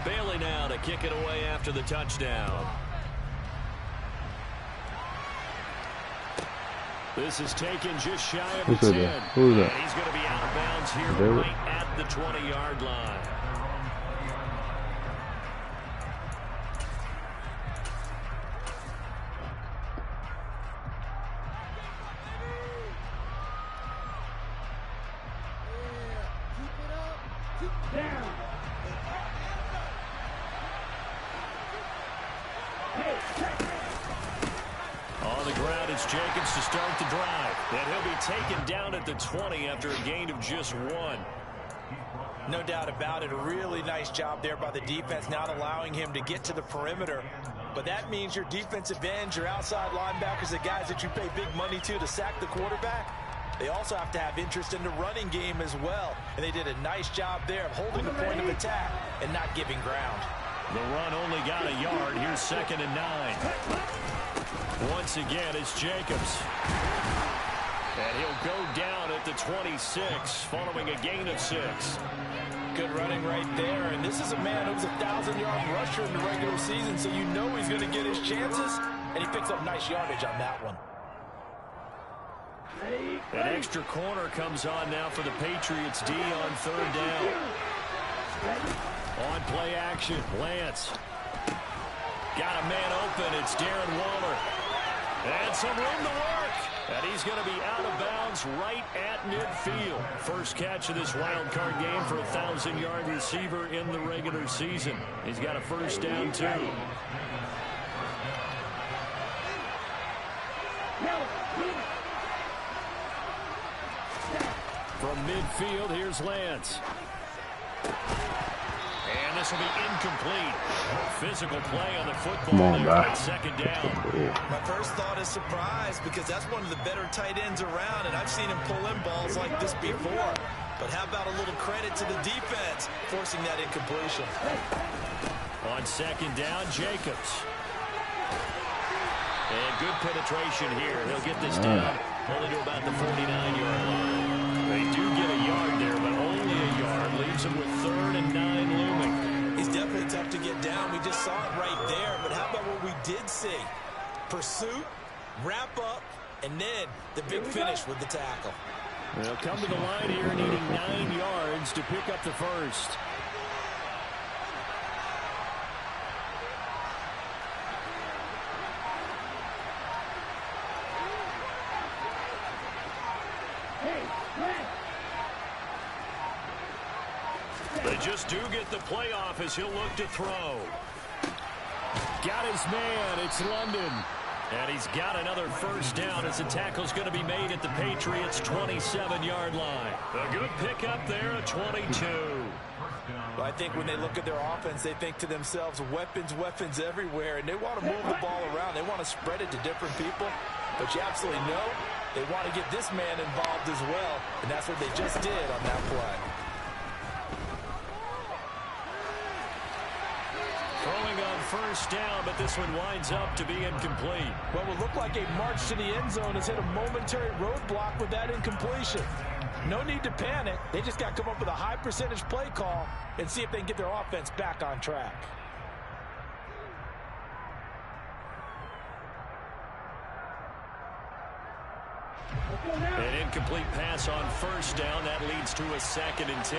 Bailey now to kick it away after the touchdown. This is taken just shy of the 10. Who's that? And he's going to be out of bounds here right at the 20-yard line. On the ground, it's Jacobs to start the drive. And he'll be taken down at the 20 after a gain of just 1. No doubt about it. A really nice job there by the defense, not allowing him to get to the perimeter. But that means your defensive ends, your outside linebackers, the guys that you pay big money to sack the quarterback, they also have to have interest in the running game as well. And they did a nice job there of holding the point of attack and not giving ground. The run only got a yard. Here's 2nd and 9. Once again, it's Jacobs. And he'll go down at the 26 following a gain of 6. Good running right there. And this is a man who was a 1,000-yard rusher in the regular season, so you know he's going to get his chances. And he picks up nice yardage on that one. An extra corner comes on now for the Patriots D on 3rd down. On play action, Lance. Got a man open. It's Darren Waller. And some room to work. And he's going to be out of bounds right at midfield. First catch of this wild card game for a 1,000-yard receiver in the regular season. He's got a first down, too. From midfield, here's Lance. And this will be incomplete. Physical play on the football. Come on, there on 2nd down. My first thought is surprise, because that's one of the better tight ends around, and I've seen him pull in balls like this before. But how about a little credit to the defense forcing that incompletion? On 2nd down, Jacobs. And good penetration here. He'll get this down only to about the 49-yard line. They do get a yard there, but only a yard. Leaves him with 3rd and 9 looming. He's definitely tough to get down. We just saw it right there. But how about what we did see? Pursuit, wrap up, and then the big finish with the tackle. They'll come to the line here needing 9 yards to pick up the first. They just do get the playoff as he'll look to throw. Got his man. It's London. And he's got another first down as the tackle's going to be made at the Patriots' 27-yard line. A good pickup there at 22. Well, I think when they look at their offense, they think to themselves, weapons, weapons everywhere, and they want to move the ball around. They want to spread it to different people. But you absolutely know they want to get this man involved as well, and that's what they just did on that play. Throwing on first down, but this one winds up to be incomplete. Well, it would look like a march to the end zone has hit a momentary roadblock with that incompletion. No need to panic. They just got to come up with a high percentage play call and see if they can get their offense back on track. An incomplete pass on first down. That leads to a 2nd and 10.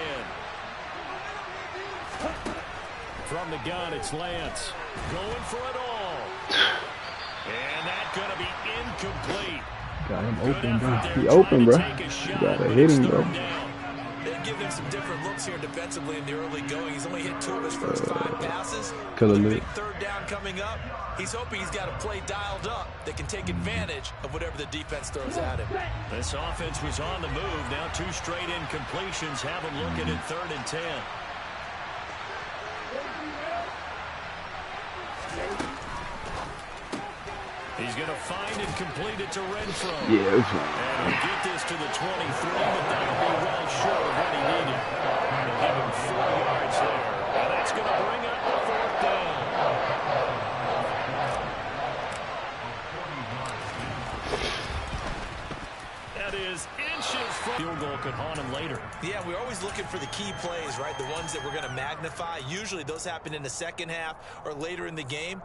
From the gun, it's Lance. Going for it all. And that's going to be incomplete. Got him open, bro. He open, bro. You gotta hit him, bro. They give him some different looks here defensively in the early going. He's only hit 2 of his first 5 passes. With a big 3rd down coming up. He's hoping he's got a play dialed up that can take advantage of whatever the defense throws at him. This offense was on the move. Now 2 straight incompletions have him looking at 3rd and 10. He's going to find and complete it to Renfro. Yeah, and he'll get this to the 23, but that'll be well short of what he needed. He'll give him 4 yards there. And that's going to bring up the 4th down. That is inches from field goal could haunt him later. Yeah, we always always looking for the key plays, right? The ones that we're going to magnify. Usually those happen in the second half or later in the game.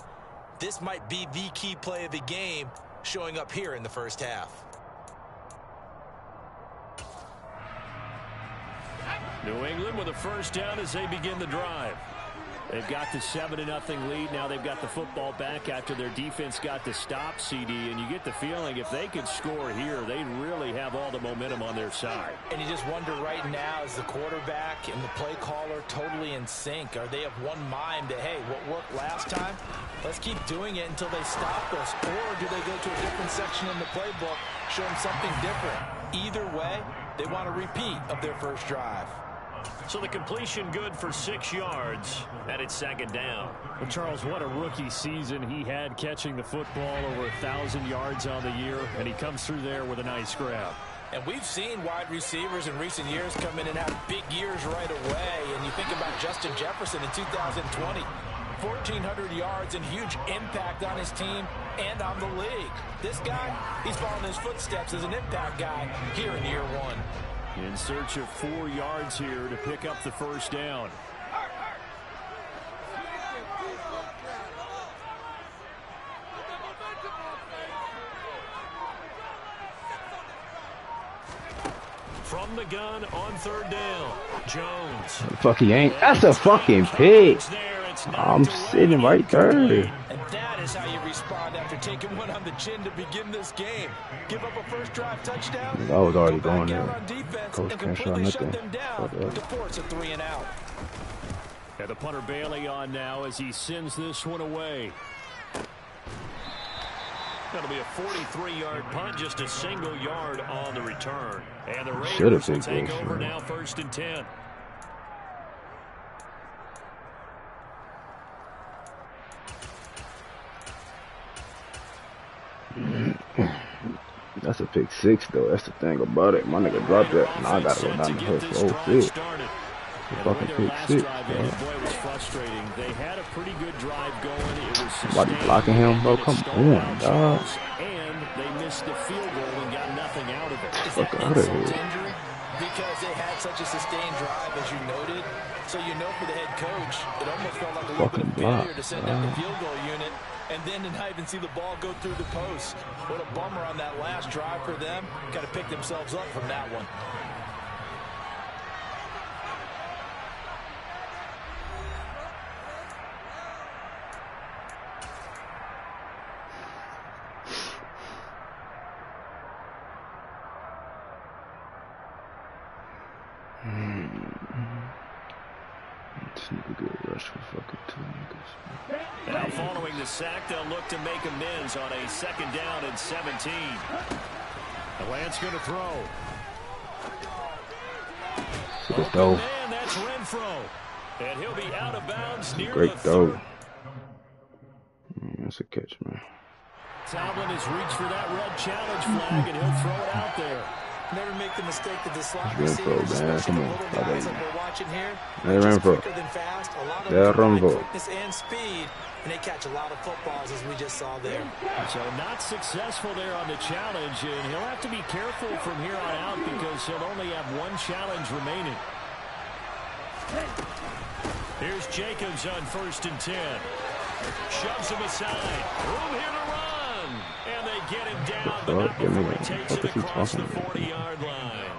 This might be the key play of the game showing up here in the first half. New England with a first down as they begin the drive. They've got the 7-0 lead. Now they've got the football back after their defense got the stop, CD. And you get the feeling if they could score here, they really have all the momentum on their side. And you just wonder right now, is the quarterback and the play caller totally in sync? Are they of one mind that, hey, what worked last time, let's keep doing it until they stop us? Or do they go to a different section in the playbook, show them something different? Either way, they want a repeat of their first drive. So the completion good for 6 yards, and it's second down. Well, Charles, what a rookie season he had catching the football, over 1,000 yards on the year, and he comes through there with a nice grab. And we've seen wide receivers in recent years come in and have big years right away. And you think about Justin Jefferson in 2020, 1,400 yards and huge impact on his team and on the league. This guy, he's following his footsteps as an impact guy here in year one. In search of 4 yards here to pick up the first down. From the gun on third down, Jones. Fuck, he ain't. That's a fucking pick. I'm sitting right there. And that is how you respond after taking one on the chin to begin this game. Give up a first drive touchdown. I was already going there. Coach can't show nothing. To force a 3-and-out. And the punter Bailey on now as he sends this one away. That'll be a 43-yard punt, just a single yard on the return. And the Raiders will take over now, 1st and 10. That's a pick 6 though. That's the thing about it. My nigga dropped that, and I gotta go down the hill. Oh shit! Fucking pick 6. Boy, it was frustrating. They had a pretty good drive going. It was sustained. Why blocking him, bro? Come on, dog. And they missed the field goal and got nothing out of it. Fuck out of here. Because they had such a sustained drive, as you noted. So you know, for the head coach, it almost felt like a little bit of failure to send out the field goal unit. And then to not even see the ball go through the post. What a bummer on that last drive for them. Got to pick themselves up from that one. Now following the sack, they'll look to make amends on a 2nd down and 17. The Lance going to throw. Throw. Man, that's Renfro. And he'll be out of bounds near Great the throw. 30. That's a catch, man. Tomlin has reached for that red challenge flag, and he'll throw it out there. Never make the mistake of the slot Renfro, receivers, man. especially Come the on. little guys like we're watching here. Hey, Renfro. Quicker than fast. A lot of Yeah, Renfro. quickness and speed, and they catch a lot of footballs, as we just saw there. So not successful there on the challenge, and he'll have to be careful from here on out because he'll only have one challenge remaining. Here's Jacobs on 1st and 10. Shoves him aside. Room here to run. And they get him down, but not before he takes it across the 40-yard line.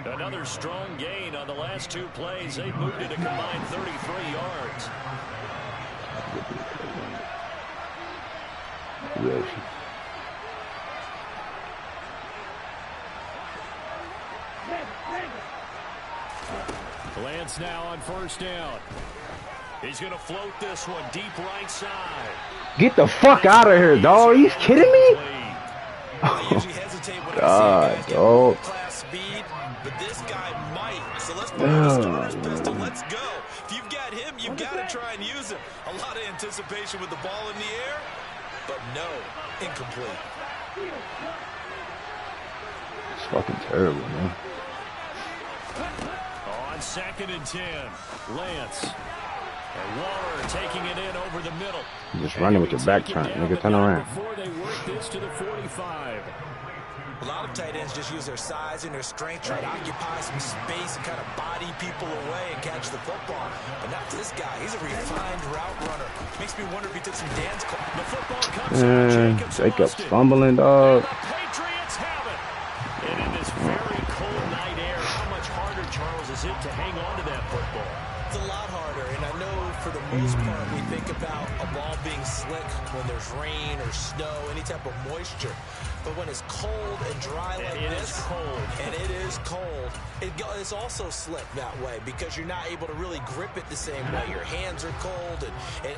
Another strong gain on the last 2 plays. They've moved it a combined 33 yards. Lance now on 1st down. He's going to float this one deep right side. Get the fuck out of here, dog. Are you kidding me? I usually hesitate when God, I see guys get world-class speed, but this guy might. So let's put on the starter's pistol. Let's go. If you've got him, you've got to try and use him. A lot of anticipation with the ball in the air, but no, incomplete. It's fucking terrible, man. On 2nd and 10, Lance. And Waller taking it in over the middle. You're just running with your back turned. Nigga, turn around. Before they work this to the 45. A lot of tight ends just use their size and their strength, try to occupy some space and kind of body people away and catch the football. But not this guy. He's a refined route runner. Makes me wonder if he took some dance calls. The football comes out. Jacobs fumbling, dog. The Patriots have it. And in this very cold night air, how much harder, Charles, is it to hang on to that football? It's a lot harder, and I know for the most part we think about a ball being slick when there's rain or snow, any type of moisture. But when it's cold and dry like this, and it is cold, it's also slick that way because you're not able to really grip it the same way. Your hands are cold,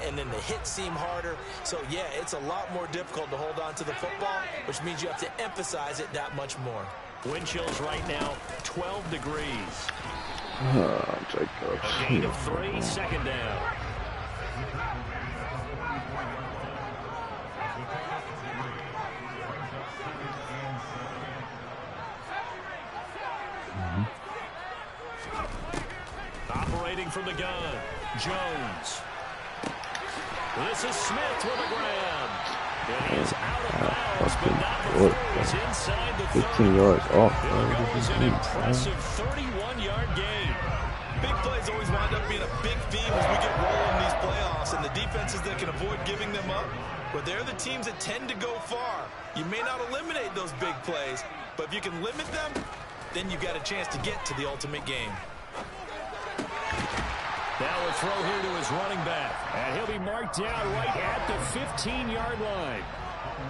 and then the hits seem harder. So, yeah, it's a lot more difficult to hold on to the football, which means you have to emphasize it that much more. Wind chills right now, 12 degrees. Jacobs. A gain of 3, second down. Operating from the gun, Jones. This is Smith with a grab. And he is out of bounds, but not before he's inside the 15 yards off. There goes an impressive 31-yard gain. Big plays always wind up being a big theme as we get rolling in these playoffs, and the defenses that can avoid giving them up, but they're the teams that tend to go far. You may not eliminate those big plays, but if you can limit them, then you've got a chance to get to the ultimate game. Now a throw here to his running back. And he'll be marked down right at the 15-yard line.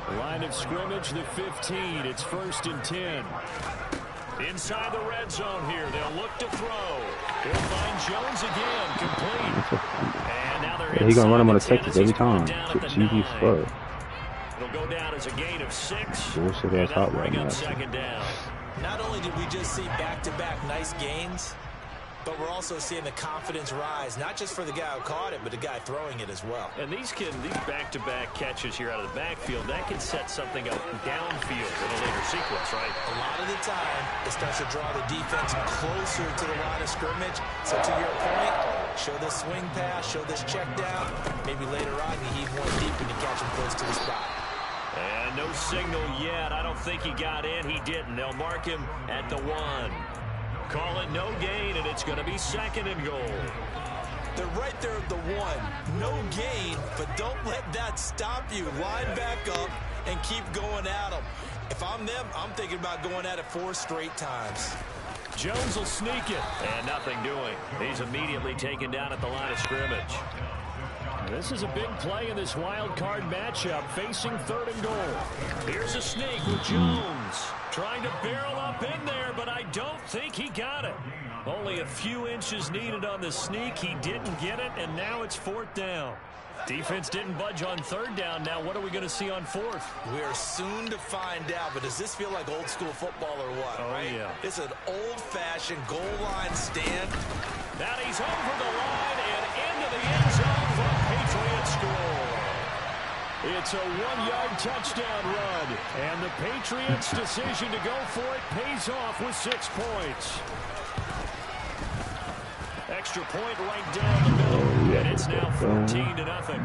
The line of scrimmage, the 15. It's 1st and 10. Inside the red zone here. They'll look to throw. He'll find Jones again. Complete. And now they're He's going to run him on the inside Texas every time. Cheesy fuck. It'll go down as a gain of 6. Bullshit ass hot right now. Second down. Not only did we just see back-to-back nice gains, but we're also seeing the confidence rise, not just for the guy who caught it, but the guy throwing it as well. And these back-to-back catches here out of the backfield, that can set something up downfield in a later sequence, right? A lot of the time, it starts to draw the defense closer to the line of scrimmage. So to your point, show this swing pass, show this check down. Maybe later on, you heave one deep and you catch him close to the spot. And no signal yet. I don't think he got in. He didn't. They'll mark him at the 1. Call it no gain, and it's going to be 2nd and goal. They're right there at the 1. No gain, but don't let that stop you. Line back up and keep going at them. If I'm them, I'm thinking about going at it 4 straight times. Jones will sneak it, and nothing doing. He's immediately taken down at the line of scrimmage. This is a big play in this wild card matchup, facing 3rd and goal. Here's a sneak with Jones. Trying to barrel up in there, but I don't think he got it. Only a few inches needed on the sneak. He didn't get it, and now it's 4th down. Defense didn't budge on 3rd down. Now what are we going to see on 4th? We're soon to find out, but does this feel like old school football or what? Oh, right? Yeah. It's an old-fashioned goal line stand. Now he's over the line and into the end zone for a Patriot score. It's a 1-yard touchdown run, and the Patriots' decision to go for it pays off with 6 points. Extra point right down the middle, and it's now 14-0.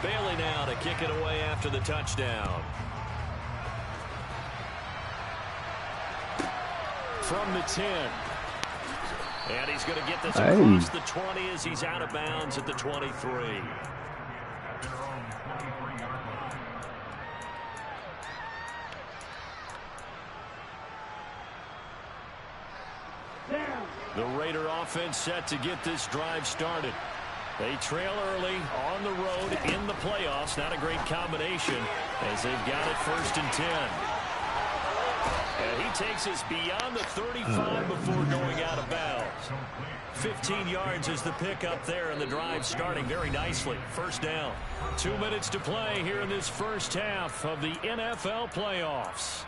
Bailey now to kick it away after the touchdown. From the 10. And he's going to get this across the 20 as he's out of bounds at the 23. The Raider offense set to get this drive started. They trail early on the road in the playoffs. Not a great combination as they've got it 1st and 10. And he takes us beyond the 35 before going out of bounds. 15 yards is the pickup there, and the drive starting very nicely. 1st down. 2 minutes to play here in this first half of the NFL playoffs.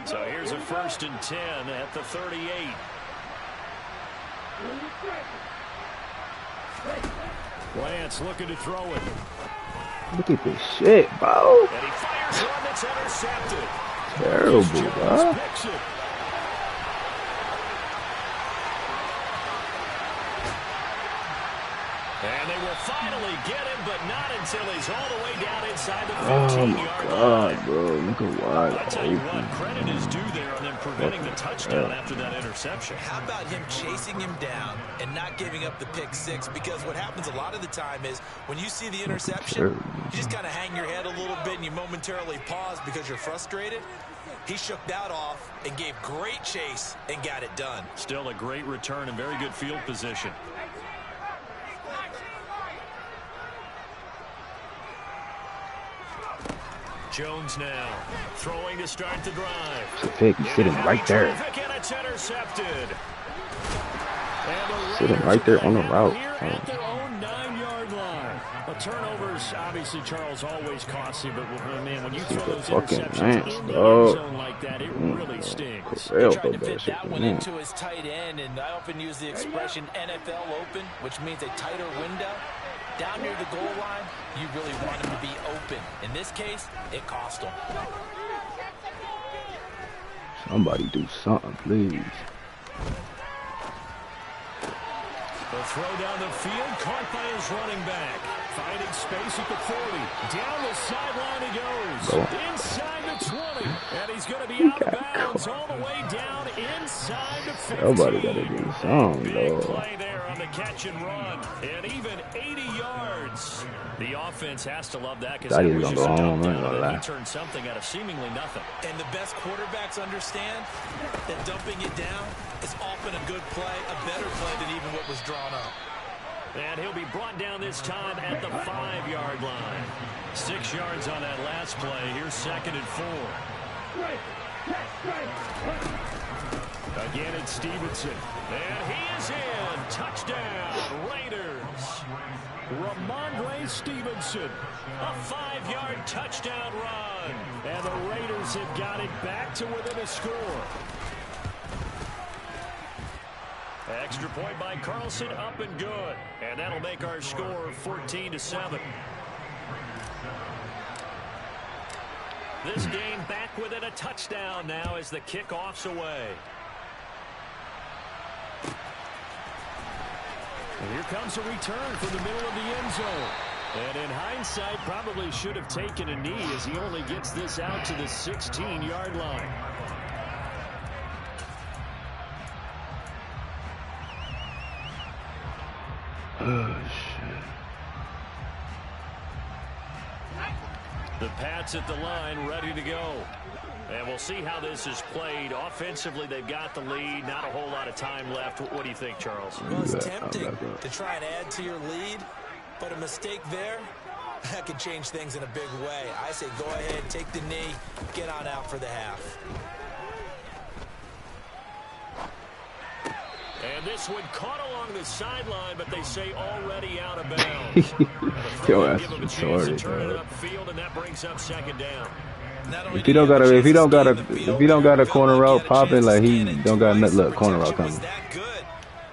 So here's a 1st and 10 at the 38. Lance looking to throw it. Look at this shit, bro. And he fires one that's intercepted. Terrible, bro. And they will finally get him, but not until he's all the way down inside the 15-yard line. Oh, my God, bro. Look at wide I tell you what, open. credit is due there on them preventing the touchdown after that interception. How about him chasing him down and not giving up the pick six? Because what happens a lot of the time is when you see the interception, you just kind of hang your head a little bit and you momentarily pause because you're frustrated. He shook that off and gave great chase and got it done. Still a great return and very good field position. Jones now throwing to start the drive. It's a pick. He's sitting right there. And it's intercepted. Sitting right there on the route. At their own 9-yard line. Well, turnovers, obviously, Charles, always costly, but man, when you throw those interceptions in the end zone like that, it really stings. He tried to fit that one into his tight end, and I often use the expression NFL open, which means a tighter window. Down near the goal line, you really want him to be open. In this case, it cost him. Somebody do something, please. The throw down the field, caught by his running back. Finding space at the 40. Down the sideline he goes. Inside the 20. And he's going to be out of bounds all the way down inside the 15. Nobody got to do something, Big though. play there on the catch and run. And even 80 yards. The offense has to love that because that was just a dump down and he turned something out of seemingly nothing. And the best quarterbacks understand that dumping it down is often a good play, a better play than even what was drawn up. And he'll be brought down this time at the 5-yard line. 6 yards on that last play. Here's 2nd and 4. Again, it's Stevenson. And he is in. Touchdown, Raiders. Ramondre Stevenson. A 5-yard touchdown run. And the Raiders have got it back to within a score. Extra point by Carlson, up and good. And that'll make our score 14-7. This game back within a touchdown now as the kickoff's away. And here comes a return from the middle of the end zone. And in hindsight, probably should have taken a knee as he only gets this out to the 16-yard line. Oh, shit. The Pats at the line, ready to go. And we'll see how this is played. Offensively, they've got the lead. Not a whole lot of time left. What do you think, Charles? Well, it's tempting to try and add to your lead, but a mistake there, that could change things in a big way. I say go ahead, take the knee, get on out for the half. And this one caught along the sideline, but they say already out of bounds. Yo, that's retarded, dog. Upfield, and that brings up 2nd down. If he don't got a corner route popping, like he don't got nothing. Look, corner route coming. That good.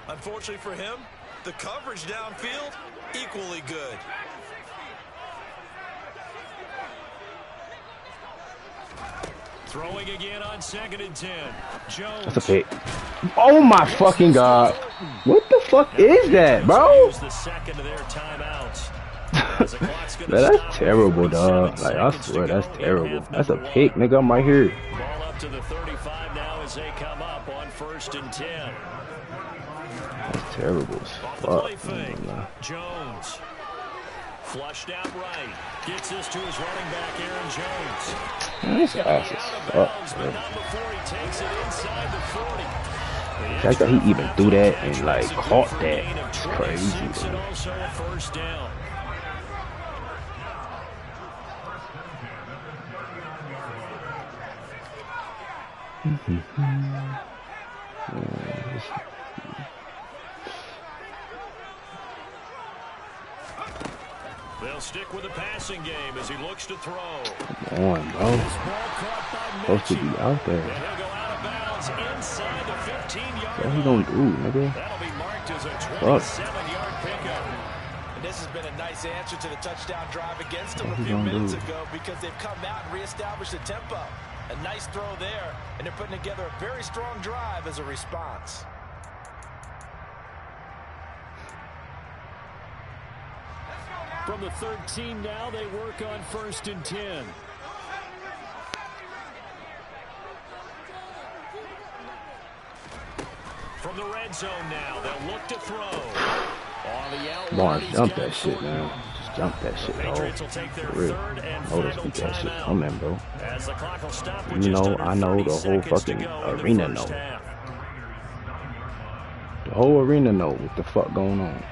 Unfortunately for him, the coverage downfield equally good. Throwing again on 2nd and 10. Jones. That's a pick. Oh my fucking God! What the fuck is that, bro? The second of their timeouts. Man, that's terrible, dog. Like, I swear, that's terrible. That's a pick, nigga. I'm right here. Ball up to the 35 now as they come up on 1st and 10. That's terrible as fuck. Jones. Flushed out right. Gets this to his running back, Aaron Jones. Man, this ass is fucked, bro. Not before he takes it inside the 40. The fact that he even threw that and, like, caught that, it's crazy, And also a 1st down. They'll stick with the passing game as he looks to throw. Come on, bro. Supposed to be out there. And he'll go out of bounds inside the 15-yard line. What he gonna do, nigga? That'll be marked as a 27-yard pickup. And this has been a nice answer to the touchdown drive against them a few minutes ago because they've come out and reestablished the tempo. A nice throw there, and they're putting together a very strong drive as a response. From the 13 now, they work on 1st and 10. From the red zone now, they'll look to throw. Lawrence, jump that shit, man. Just jump that shit, bro. Patriots will take their For real. third and Notice final me that shit timeout. coming, bro. As the clock will stop with You just know, under I know 30 the whole seconds to fucking go in the arena first know. half. The whole arena know what the fuck going on.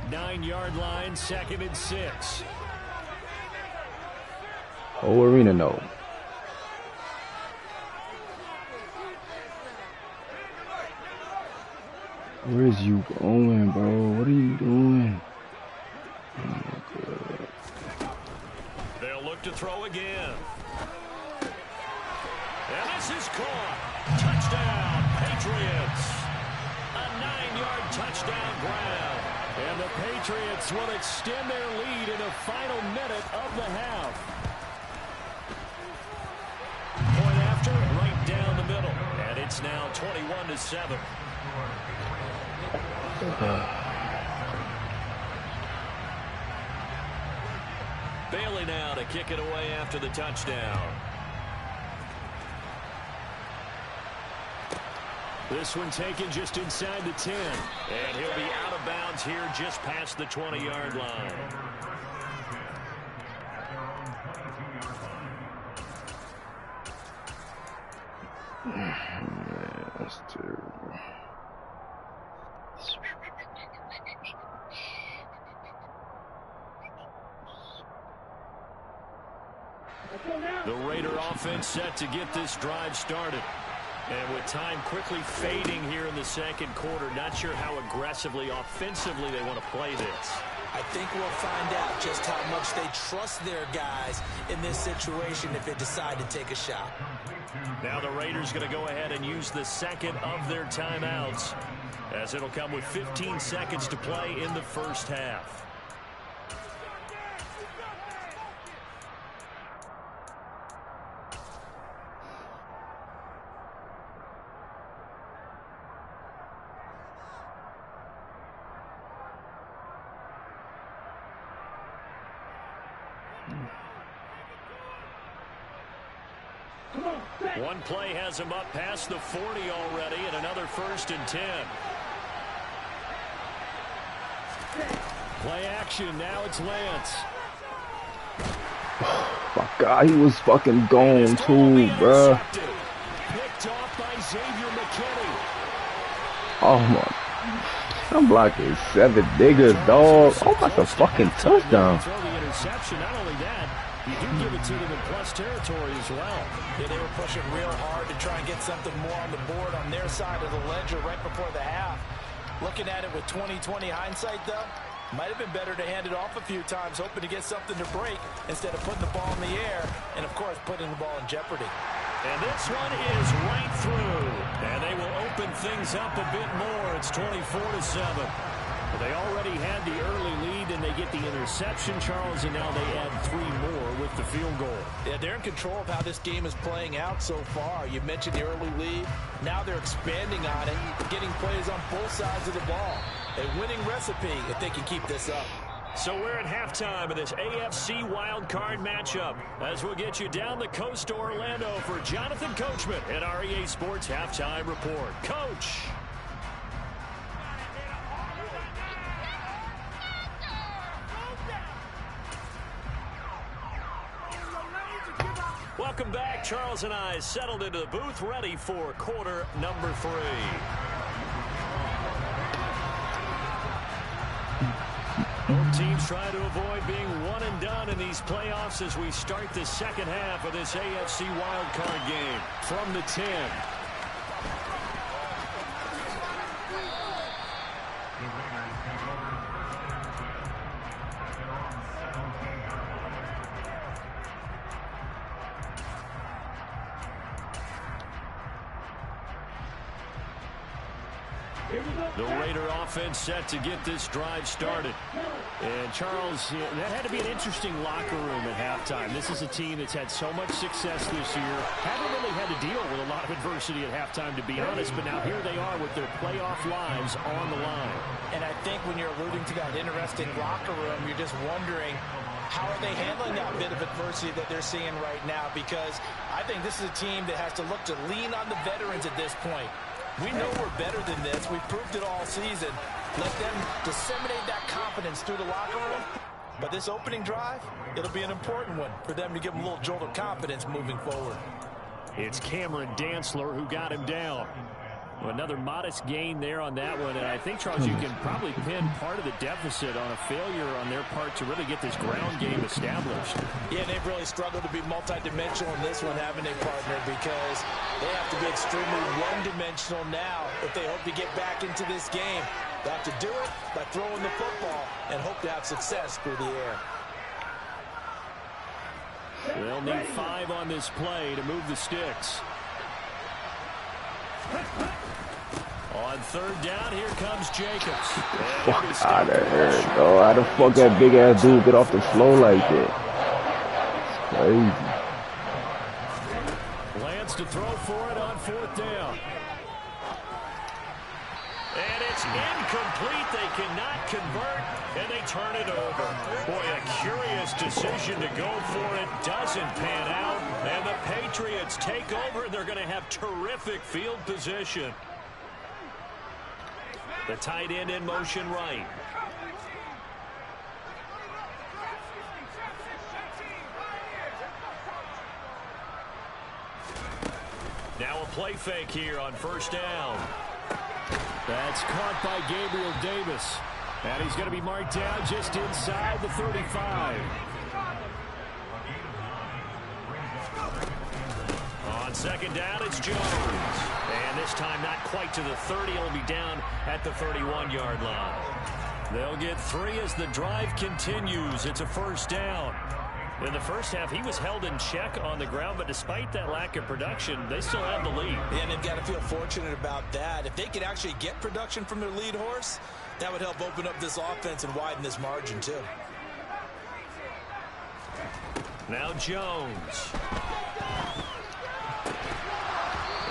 9-yard line, 2nd and 6. Whole arena know. Where is you going, bro? What are you doing? Oh my God. They'll look to throw again. And this is caught. Touchdown, Patriots. A 9-yard touchdown grab. And the Patriots will extend their lead in the final minute of the half. Point after, right down the middle. And it's now 21-7. Bailey now to kick it away after the touchdown. This one taken just inside the 10. And he'll be out of bounds here just past the 20-yard line. Yeah, that's terrible. The Raider offense set to get this drive started. And with time quickly fading here in the second quarter, not sure how aggressively, offensively they want to play this. I think we'll find out just how much they trust their guys in this situation if they decide to take a shot. Now the Raiders going to go ahead and use the second of their timeouts, as it'll come with 15 seconds to play in the first half. One play has him up past the 40 already, and another 1st and 10. Play action. Now it's Lance. My God, he was fucking gone too, bruh. Picked off by Xavier McKinney. Oh my. I'm blocking 7 niggas, dog. Oh, that's a fucking touchdown. Throw the interception. Not only that, you do give it to them in plus territory as well. Yeah, they were pushing real hard to try and get something more on the board on their side of the ledger right before the half. Looking at it with 20/20 hindsight, though, might have been better to hand it off a few times, hoping to get something to break instead of putting the ball in the air and, of course, putting the ball in jeopardy. And this one is right through. And they will open things up a bit more. It's 24-7. They already had the early lead, and they get the interception, Charles, and now they add 3 more with the field goal. Yeah, they're in control of how this game is playing out so far. You mentioned the early lead. Now they're expanding on it, getting plays on both sides of the ball. A winning recipe if they can keep this up. So we're at halftime of this AFC wildcard matchup, as we'll get you down the coast to Orlando for Jonathan Coachman at our EA Sports Halftime Report. Coach! Welcome back. Charles and I settled into the booth, ready for quarter number 3. Both teams trying to avoid being one and done in these playoffs as we start the second half of this AFC wildcard game. From the 10. The Raider offense set to get this drive started. And Charles, that had to be an interesting locker room at halftime. This is a team that's had so much success this year. Haven't really had to deal with a lot of adversity at halftime, to be honest, but now here they are with their playoff lives on the line. And I think when you're alluding to that interesting locker room, you're just wondering, how are they handling that bit of adversity that they're seeing right now? Because I think this is a team that has to look to lean on the veterans at this point. We know we're better than this. We've proved it all season. Let them disseminate that confidence through the locker room. But this opening drive, it'll be an important one for them to give them a little jolt of confidence moving forward. It's Cameron Dantzler who got him down. Another modest gain there on that one, and I think, Charles, you can probably pin part of the deficit on a failure on their part to really get this ground game established. Yeah, they've really struggled to be multidimensional in this one, haven't they, partner? Because they have to be extremely one-dimensional now if they hope to get back into this game. They have to do it by throwing the football and hope to have success through the air. They'll need 5 on this play to move the sticks. On third down, here comes Jacobs. Fuck out of here, dog. How the fuck that big ass dude get off the floor like that? It's crazy. Lance to throw for it on fourth down. And it's incomplete. They cannot convert, and they turn it over. Boy, a curious decision to go for it. Doesn't pan out, and the Patriots take over. They're going to have terrific field position. The tight end in motion right. Now a play fake here on first down. That's caught by Gabriel Davis. And he's going to be marked down just inside the 35. On second down, it's Jones. And this time not quite to the 30. It'll be down at the 31-yard line. They'll get 3 as the drive continues. It's a first down. In the first half, he was held in check on the ground, but despite that lack of production, they still have the lead. Yeah, and they've got to feel fortunate about that. If they could actually get production from their lead horse, that would help open up this offense and widen this margin, too. Now Jones.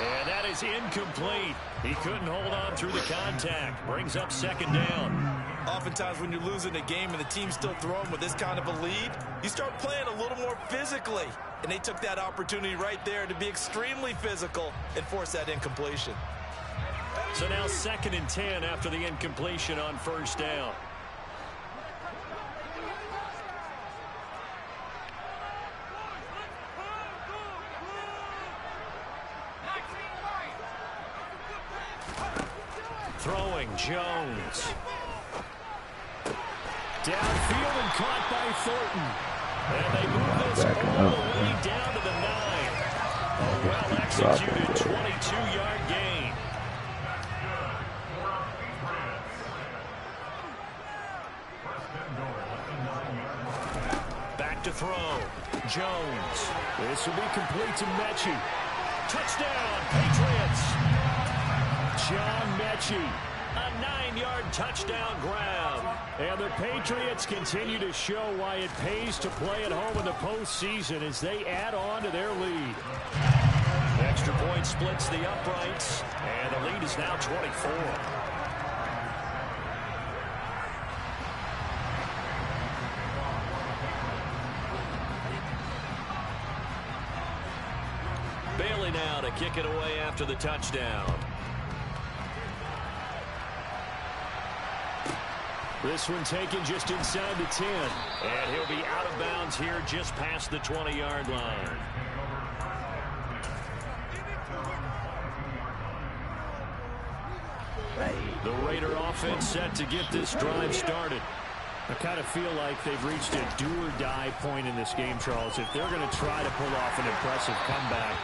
And that is incomplete. He couldn't hold on through the contact. Brings up second down. Oftentimes when you're losing a game and the team's still throwing with this kind of a lead, you start playing a little more physically. And they took that opportunity right there to be extremely physical and force that incompletion. So now 2nd and 10 after the incompletion on first down. Throwing Jones. Downfield and caught by Thornton. And they move this all the way down to the 9. A well-executed 22-yard gain. Back to throw. Jones. This will be complete to Mechie. Touchdown, Patriots. John Mechie. A 9-yard touchdown grab. And the Patriots continue to show why it pays to play at home in the postseason as they add on to their lead. Extra point splits the uprights, and the lead is now 24. Bailey now to kick it away after the touchdown. This one taken just inside the 10. And he'll be out of bounds here just past the 20-yard line. The Raider offense set to get this drive started. I kind of feel like they've reached a do-or-die point in this game, Charles. If they're going to try to pull off an impressive comeback,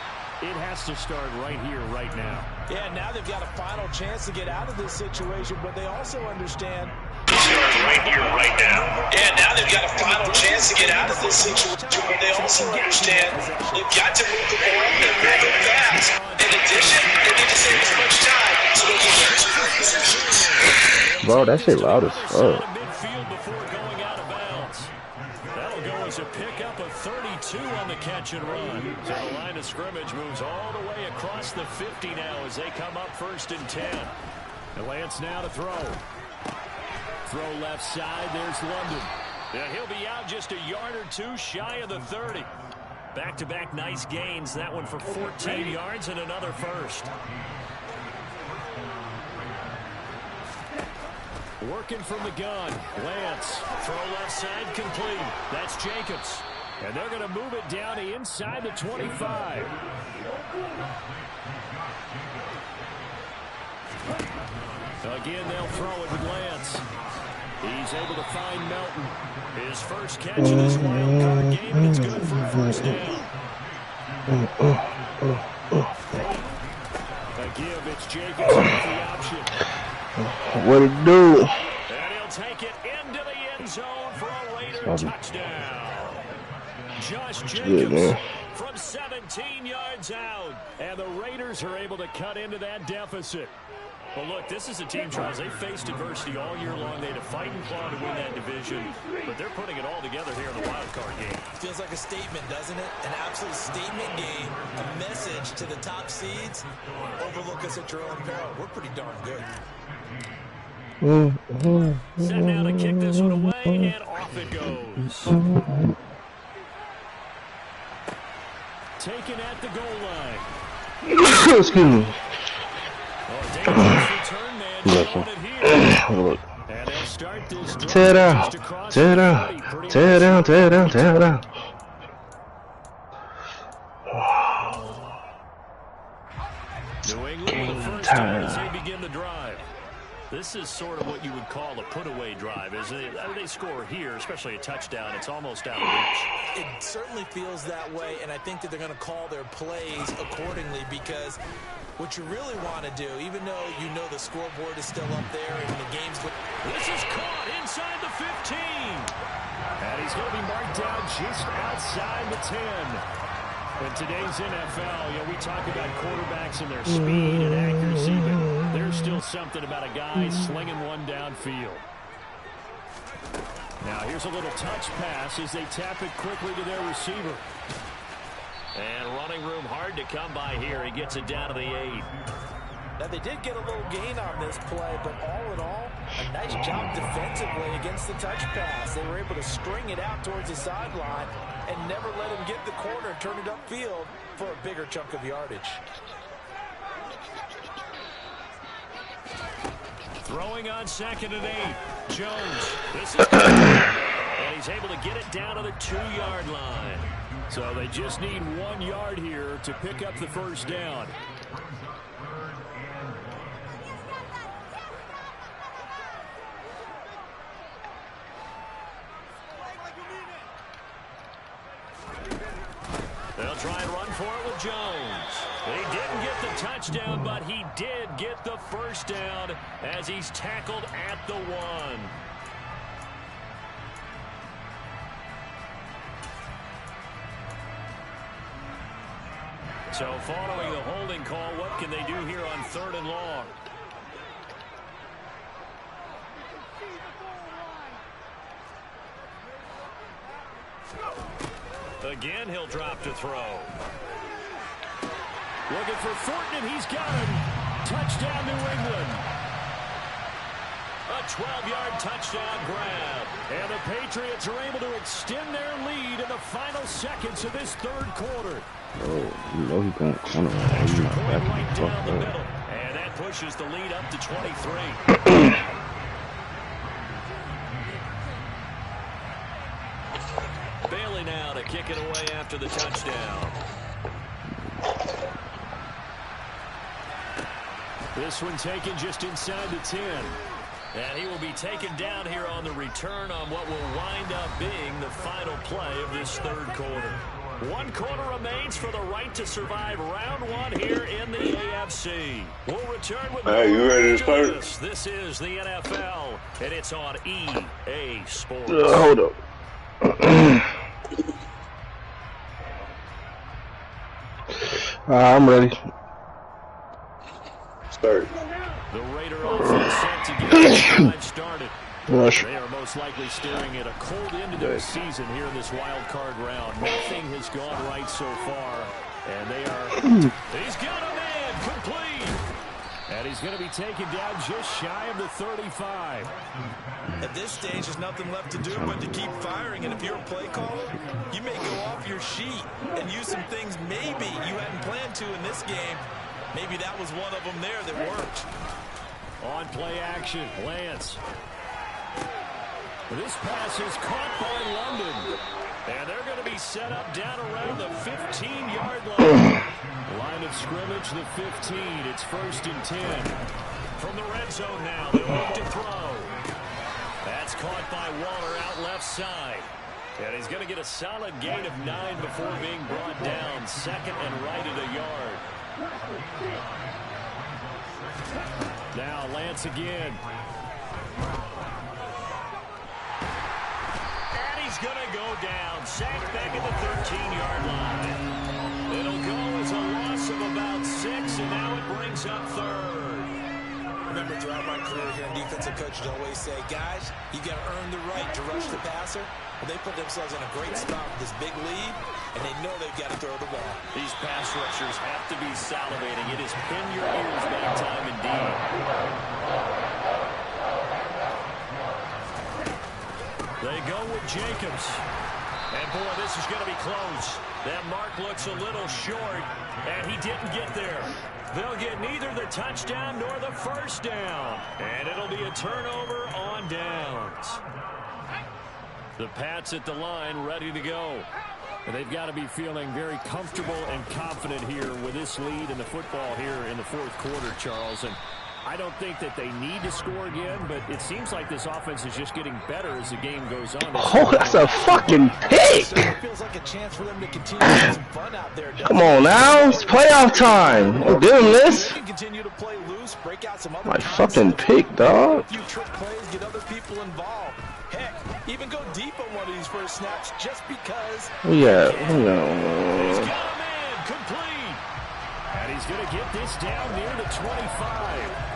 it has to start right here, right now. Yeah, now they've got a final chance to get out of this situation, but they also understand. Right here, right now. Yeah, now they've got a final chance to get out of this situation, but they also understand they've got to move the ball and move it fast. In addition, they need to save as much time so they can Bro, that shit loud as fuck. Midfield before going out of bounds. That'll go as a pickup of 32 on the catch and run. So the line of scrimmage moves all the way across the 50 now as they come up 1st and 10. And Lance now to throw. Throw left side. There's London. And he'll be out just a yard or two shy of the 30. Back-to-back nice gains. That one for 14 yards and another first. Working from the gun. Lance. Throw left side complete. That's Jacobs. And they're going to move it down to inside the 25. Again, they'll throw it with Lance. He's able to find Melton. His first catch of this wild card game, and it's good for a first down. A give, it's Jacobs with the option. What it do? And he'll take it into the end zone for a Raider touchdown. Josh Jacobs from 17 yards out. And the Raiders are able to cut into that deficit. Well, look, this is a team, Charles. They faced adversity all year long. They had to fight and claw to win that division, but they're putting it all together here in the wild card game. Feels like a statement, doesn't it? An absolute statement game, a message to the top seeds. Overlook us at your own peril. We're pretty darn good. Set now to kick this one away, and off it goes. Taken at the goal line. Excuse me. Return man Look. and they'll start this Tear down. Tear down. Tear down. Tear down. Tear down. New England with the first down as they begin the drive. This is sort of what you would call a put-away drive. As they score here, especially a touchdown, it's almost out of reach. It certainly feels that way, and I think that they're going to call their plays accordingly because what you really want to do, even though you know the scoreboard is still up there and the game's... This is caught inside the 15. And he's going to be marked down just outside the 10. In today's NFL, we talk about quarterbacks and their speed and accuracy, but there's still something about a guy slinging one downfield. Now here's a little touch pass as they tap it quickly to their receiver. And running room hard to come by here. He gets it down to the 8. Now, they did get a little gain on this play, but all in all, a nice job defensively against the touch pass. They were able to string it out towards the sideline and never let him get the corner and turn it upfield for a bigger chunk of yardage. Throwing on 2nd and 8. Jones. This is good. And he's able to get it down to the 2-yard line. So they just need 1 yard here to pick up the first down. They'll try and run for it with Jones. He didn't get the touchdown, but he did get the first down as he's tackled at the 1. So following the holding call, what can they do here on 3rd and long? Again, he'll drop to throw. Looking for Thornton, and he's got him. Touchdown, New England. A 12-yard touchdown grab. And the Patriots are able to extend their lead in the final seconds of this 3rd quarter. Oh, you know he's going corner. Extra point right down the middle. And that pushes the lead up to 23. Bailey now to kick it away after the touchdown. This one taken just inside the 10. And he will be taken down here on the return on what will wind up being the final play of this 3rd quarter. 1 quarter remains for the right to survive round 1 here in the AFC. We'll return with more. You ready to start? This is the NFL, and it's on EA Sports. Hold up. I'm ready. Start. The Raider offense set to get this drive started. Rush. They are most likely staring at a cold end to their season here in this wild card round. Nothing has gone right so far, and they are. He's got a man complete, and he's going to be taken down just shy of the 35. At this stage, there's nothing left to do but to keep firing, and if you're a play caller, you may go off your sheet and use some things maybe you hadn't planned to in this game. Maybe that was one of them there that worked. On play action, Lance. This pass is caught by London. And they're going to be set up down around the 15-yard line. Line of scrimmage, the 15. It's 1st and 10. From the red zone now, they'll look to throw. That's caught by Waller out left side. And he's going to get a solid gain of 9 before being brought down. 2nd and right at a yard. Now Lance again. And he's going to go down. Sacked back at the 13-yard line. It'll go as a loss of about 6, and now it brings up 3rd. Remember, throughout my career here in defensive coaches always say, guys, you got to earn the right to rush the passer. Well, they put themselves in a great spot with this big lead, and they know they've got to throw the ball. These pass rushers have to be salivating. It is pin your ears back time indeed. They go with Jacobs. And, boy, this is going to be close. That mark looks a little short, and he didn't get there. They'll get neither the touchdown nor the first down. And it'll be a turnover on downs. The Pats at the line ready to go. And they've got to be feeling very comfortable and confident here with this lead in the football here in the 4th quarter, Charles. And I don't think that they need to score again, but it seems like this offense is just getting better as the game goes on. Oh, that's a fucking pick! It feels like a chance for them to continue to have some fun out there. Come on now, it's playoff time. We'll give them this. Continue to play loose, break out some other My fucking pick, dog. A few trick plays, get other people involved. Heck, even go deep on one of these first snaps just because. Yeah, He's got a man complete. And he's going to get this down near the 25.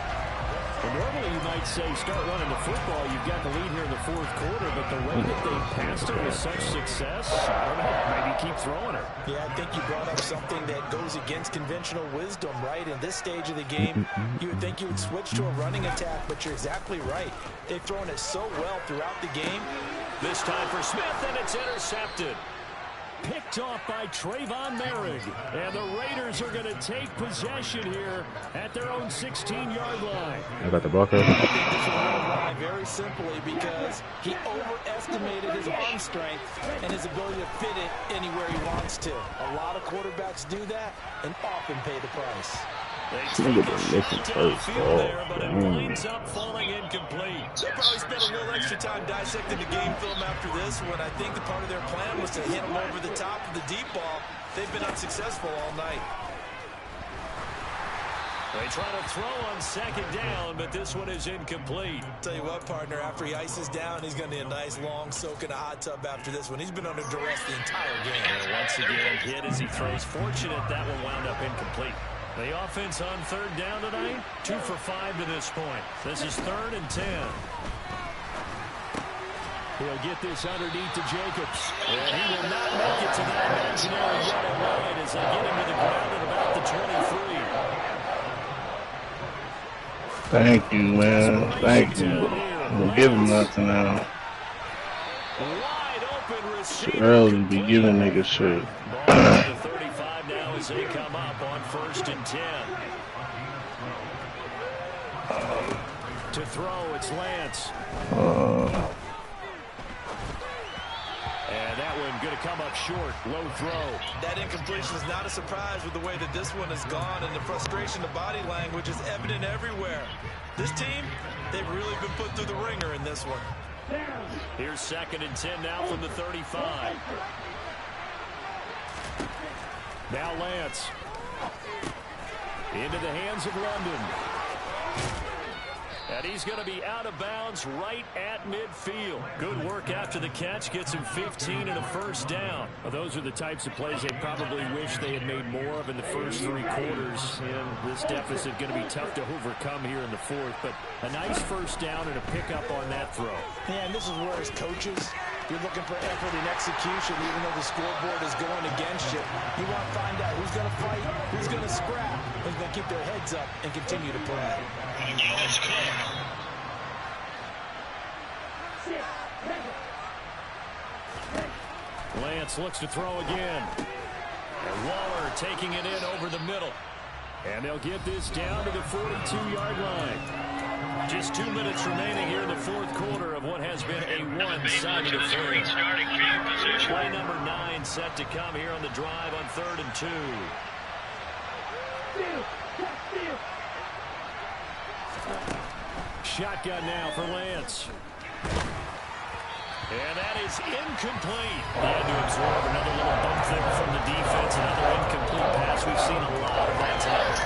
Well, normally you might say start running the football. You've got the lead here in the 4th quarter, but the way that they passed it with such success, I don't know, maybe keep throwing it. Yeah, I think you brought up something that goes against conventional wisdom, right? In this stage of the game, you would think you would switch to a running attack, but you're exactly right. They've thrown it so well throughout the game. This time for Smith, and it's intercepted. Picked off by Trayvon Merrick. And the Raiders are going to take possession here at their own 16-yard line. I got the blocker. I think this will win very simply because he overestimated his arm strength and his ability to fit it anywhere he wants to. A lot of quarterbacks do that and often pay the price. They take a shot to the field there, but it winds up falling incomplete. They'll probably spend a little extra time dissecting the game film after this when I think the part of their plan was to hit him over the top of the deep ball. They've been unsuccessful all night. They try to throw on 2nd down, but this one is incomplete. Tell you what, partner, after he ices down, he's going to need a nice long soak in a hot tub after this one. He's been under duress the entire game. And once again, hit as he throws. Fortunate that one wound up incomplete. The offense on 3rd down tonight, 2 for 5 to this point. This is 3rd and 10. He'll get this underneath to Jacobs. And he will not make it to that imaginary yellow line as they get him to the ground at about the 23. Thank you, man. Thank you. We'll give him nothing now. Wide open receiver. Too early to be giving niggas shit. Ball to the 35 now as they come up on 1st and 10. To throw, it's Lance. And that one going to come up short. Low throw. That incompletion is not a surprise with the way that this one has gone, and the frustration, the body language is evident everywhere. This team, they've really been put through the ringer in this one. Here's 2nd and 10 now from the 35. Now Lance. Into the hands of London. And he's going to be out of bounds right at midfield. Good work after the catch. Gets him 15 and a first down. Well, those are the types of plays they probably wish they had made more of in the first 3 quarters. And this deficit going to be tough to overcome here in the fourth. But a nice first down and a pickup on that throw. Yeah, and this is where as coaches, you're looking for effort and execution, even though the scoreboard is going against you. You want to find out who's going to fight, who's going to scrap, who's going to keep their heads up and continue to play. Lance looks to throw again. And Waller taking it in over the middle. And they'll get this down to the 42-yard line. Just 2 minutes remaining here in the fourth quarter of what has been a one-sided affair. Play number 9 set to come here on the drive on 3rd and 2. Shotgun now for Lance. And that is incomplete. He had to absorb another little bump there from the defense. Another incomplete pass. We've seen a lot of that tonight.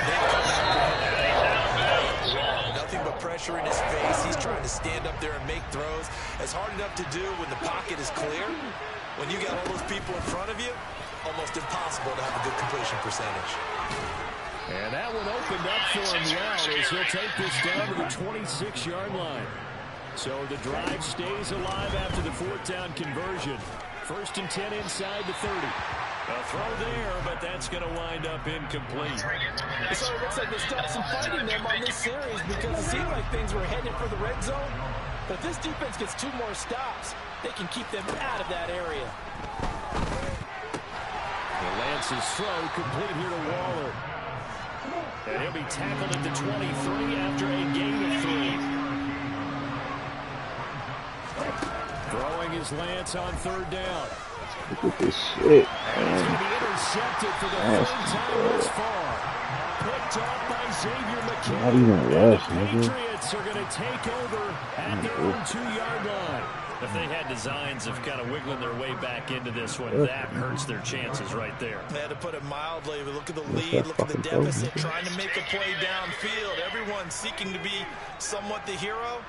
Nothing but pressure in his face. He's trying to stand up there and make throws. It's hard enough to do when the pocket is clear. When you got all those people in front of you, almost impossible to have a good completion percentage. And that one opened up for him well as he'll take this down to the 26-yard line. So the drive stays alive after the 4th down conversion. 1st and 10 inside the 30. A throw there, but that's going to wind up incomplete. So it looks like they still have some fighting them on this series because it seemed like things were headed for the red zone. But if this defense gets 2 more stops, they can keep them out of that area. Lance's throw complete here to Waller. And he'll be tackled at the 23 after a gain of 3. Throwing his Lance on 3rd down. Look at this shit. And he's going to be intercepted for the 3rd time thus far. Picked off by Xavier McKinney. Not even rush, The Patriots are going to take over at their own 2-yard line. If they had designs of kind of wiggling their way back into this one, that hurts their chances right there. They had to put it mildly. Look at the lead, look at the deficit, trying to make a play downfield. Everyone seeking to be somewhat the hero.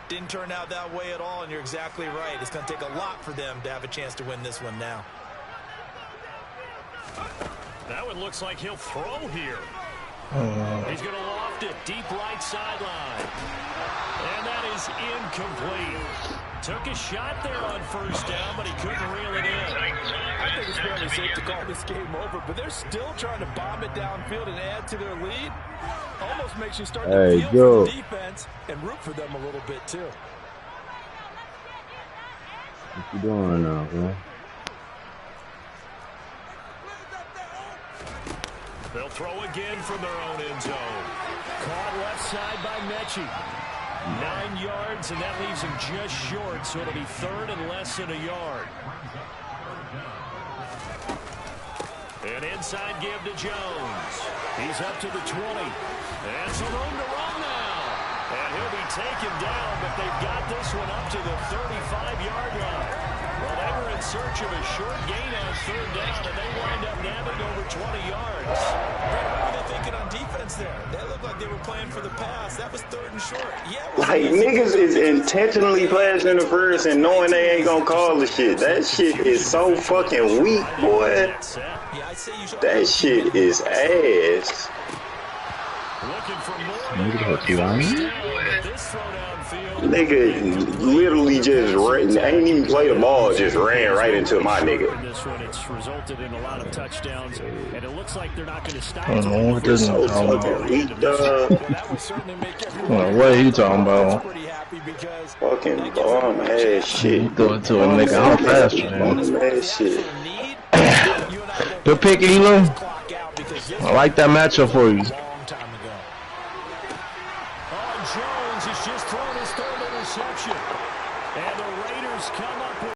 Didn't turn out that way at all, and you're exactly right. It's going to take a lot for them to have a chance to win this one now. That one looks like he'll throw here. He's going to loft it deep right sideline. And that is incomplete. Took a shot there on 1st down, but he couldn't reel it in. I think it's fairly safe to call this game over, but they're still trying to bomb it downfield and add to their lead. Almost makes you start to feel for the defense and root for them a little bit, too. What you doing now, man? They'll throw again from their own end zone. Caught left side by Mechie. 9 yards, and that leaves him just short, so it'll be 3rd and less than a yard. And inside give to Jones. He's up to the 20. And some room to run now. And he'll be taken down, but they've got this one up to the 35-yard line. Well, they were in search of a short gain on 3rd down, and they wind up nabbing over 20 yards. What were they thinking on defense there? That looked like they were playing for the pass. That was 3rd and short. Yeah, like, niggas is intentionally passing the first and knowing they ain't gonna call the shit. That shit is so fucking weak, boy. That shit is ass. Looking for Nigga literally just ran, ain't even played the ball, just ran right into my nigga. This one, it's resulted in a lot of touchdowns, and it looks like they're not going to stop. It doesn't so fucking weak, dog. What are you talking about? Fucking bomb ass shit. You throw it to a nigga, I'm faster, man. Bomb ass shit. Good pick, Elam. I like that matchup for you. Jones has just thrown his 3rd interception. And the Raiders come up with